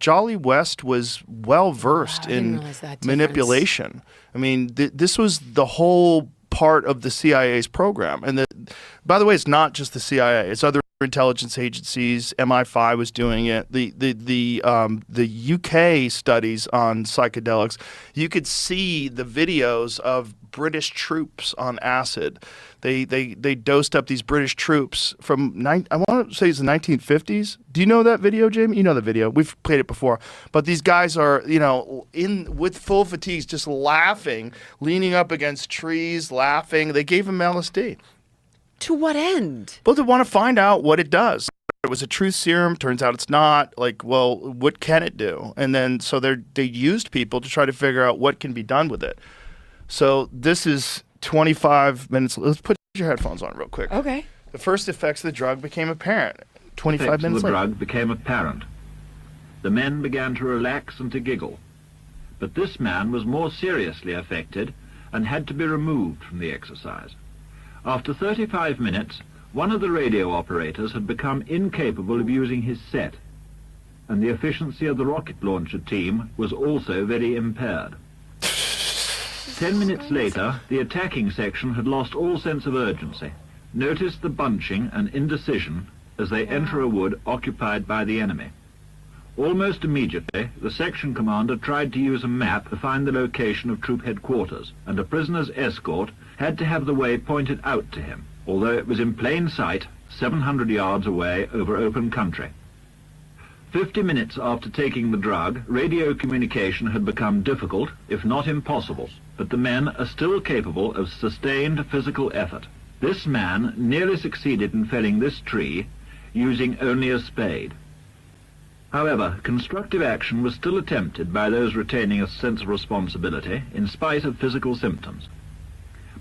Jolly West was well versed in manipulation. I mean, this was the whole part of the CIA's program. And by the way, it's not just the CIA; it's other intelligence agencies. MI5 was doing it. The UK studies on psychedelics. You could see the videos of British troops on acid. They dosed up these British troops from I want to say it's the 1950s. Do you know that video, Jamie? You know the video. We've played it before. But these guys are, with full fatigues, just laughing, leaning up against trees, laughing. They gave them LSD. To what end? Well, they want to find out what it does. It was a truth serum. Turns out it's not. Like, well, what can it do? And then so they used people to try to figure out what can be done with it. So this is 25 minutes. Let's put your headphones on real quick. Okay. The first effects of the drug became apparent. 25 minutes later. The drug became apparent. The men began to relax and to giggle. But this man was more seriously affected and had to be removed from the exercise. After 35 minutes, one of the radio operators had become incapable of using his set, and the efficiency of the rocket launcher team was also very impaired. 10 minutes later, the attacking section had lost all sense of urgency. Notice the bunching and indecision as they enter a wood occupied by the enemy. Almost immediately, the section commander tried to use a map to find the location of troop headquarters, and a prisoner's escort had to have the way pointed out to him, although it was in plain sight, 700 yards away over open country. 50 minutes after taking the drug, radio communication had become difficult, if not impossible, but the men are still capable of sustained physical effort. This man nearly succeeded in felling this tree using only a spade. However, constructive action was still attempted by those retaining a sense of responsibility in spite of physical symptoms.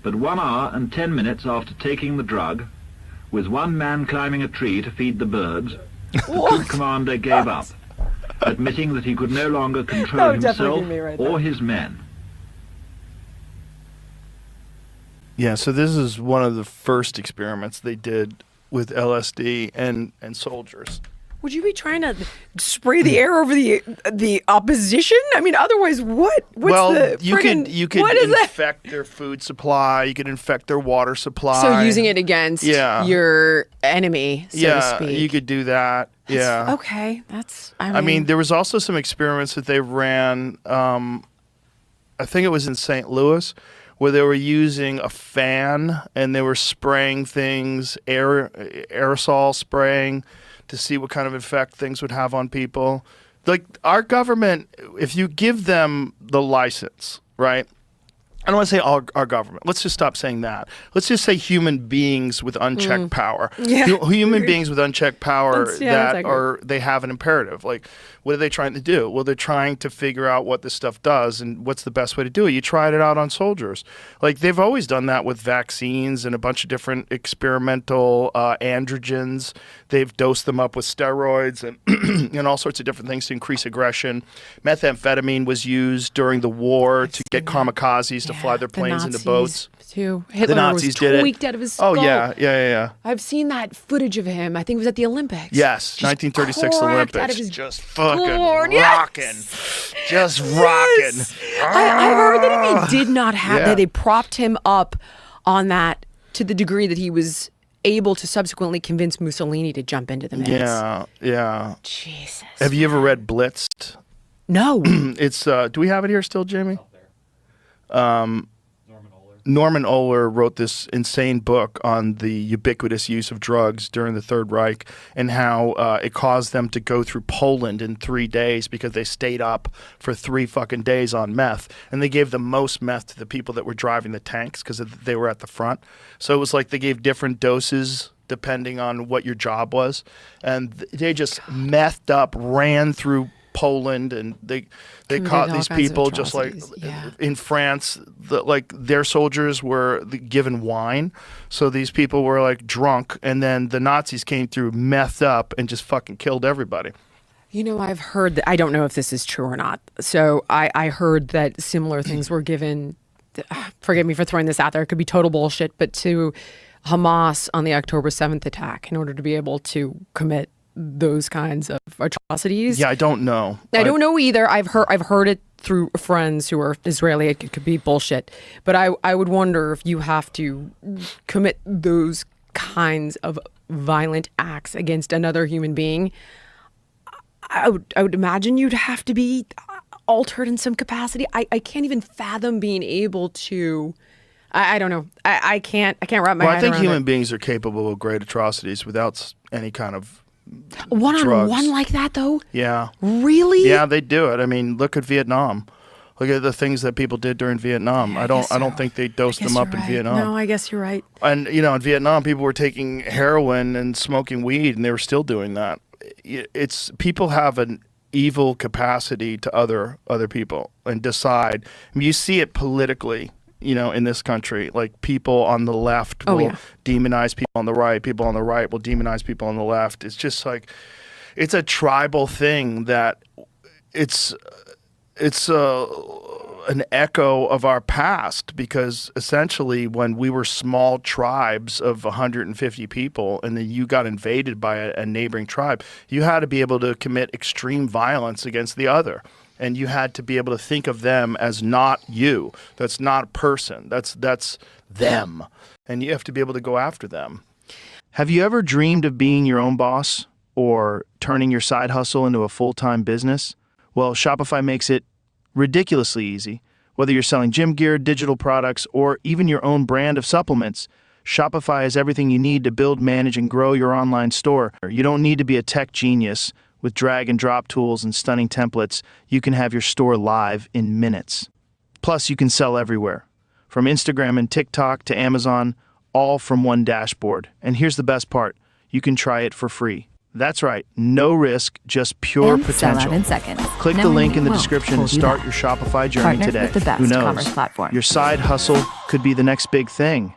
But 1 hour and 10 minutes after taking the drug, with one man climbing a tree to feed the birds, the troop commander gave up, admitting that he could no longer control himself or his men. Yeah, so this is one of the first experiments they did with LSD and soldiers. Would you be trying to spray the air over the opposition? I mean, otherwise, what? You could infect their food supply. You could infect their water supply. So using it against your enemy, so to speak. You could do that. Okay, I mean, there was also some experiments that they ran. I think it was in St. Louis, where they were using a fan and they were spraying things, aerosol spraying, to see what kind of effect things would have on people. Like our government, if you give them the license, right? I don't want to say our government. Let's just stop saying that. Let's just say human beings with unchecked power. Yeah. Human beings with unchecked power they have an imperative. Like, what are they trying to do? Well, they're trying to figure out what this stuff does and what's the best way to do it. You tried it out on soldiers. Like, they've always done that with vaccines and a bunch of different experimental androgens. They've dosed them up with steroids and and all sorts of different things to increase aggression. Methamphetamine was used during the war to get kamikazes to fly their planes into boats. Too. Hitler the Nazis was tweaked out of his skull. Oh, yeah. I've seen that footage of him. I think it was at the Olympics. Yes, 1936 Olympics. Out of his just fucking rocking. Just rocking. I heard that if he did not have that, they propped him up on that to the degree that he was able to subsequently convince Mussolini to jump into the mix. Yeah. Jesus. Have you ever read Blitzed? No. It's do we have it here still, Jamie? Norman Ohler wrote this insane book on the ubiquitous use of drugs during the Third Reich and how it caused them to go through Poland in 3 days because they stayed up for 3 fucking days on meth. And they gave the most meth to the people that were driving the tanks because they were at the front. So it was like they gave different doses depending on what your job was. And they just methed up, ran through Poland, and they caught these people just like in France. Their soldiers were given wine, so these people were like drunk, and then the Nazis came through, methed up, and just fucking killed everybody. You know, I've heard that. I don't know if this is true or not. So I heard that similar things were given. Forgive me for throwing this out there. It could be total bullshit, but to Hamas on the October 7th attack in order to be able to commit those kinds of atrocities. Yeah, I don't know. I don't know either. I've heard it through friends who are Israeli. It could be bullshit, but I would wonder if you have to commit those kinds of violent acts against another human being. I would imagine you'd have to be altered in some capacity. I can't even fathom being able to. I don't know. I can't wrap my head around it. I think human beings are capable of great atrocities without any kind of one-on-one like that, though. Yeah. Really? Yeah, they do it. I mean, look at Vietnam. Look at the things that people did during Vietnam. Yeah, I don't think they dosed them up in Vietnam. No, I guess you're right. And in Vietnam, people were taking heroin and smoking weed, and they were still doing that. It's people have an evil capacity to other people and decide. I mean, you see it politically. In this country, like people on the left will demonize people on the right. People on the right will demonize people on the left. It's just like, it's a tribal thing that it's an echo of our past, because essentially when we were small tribes of 150 people and then you got invaded by a neighboring tribe, you had to be able to commit extreme violence against the other. And you had to be able to think of them as not you. That's not a person. That's them. And you have to be able to go after them. Have you ever dreamed of being your own boss or turning your side hustle into a full-time business? Well, Shopify makes it ridiculously easy. Whether you're selling gym gear, digital products, or even your own brand of supplements, Shopify has everything you need to build, manage, and grow your online store. You don't need to be a tech genius. With drag and drop tools and stunning templates, you can have your store live in minutes. Plus, you can sell everywhere, from Instagram and TikTok to Amazon, all from one dashboard. And here's the best part, you can try it for free. That's right, no risk, just pure and potential. Sell out in seconds. Click the link in the description and start your Shopify journey Partnered today. with the best Who knows? commerce platform. Your side hustle could be the next big thing.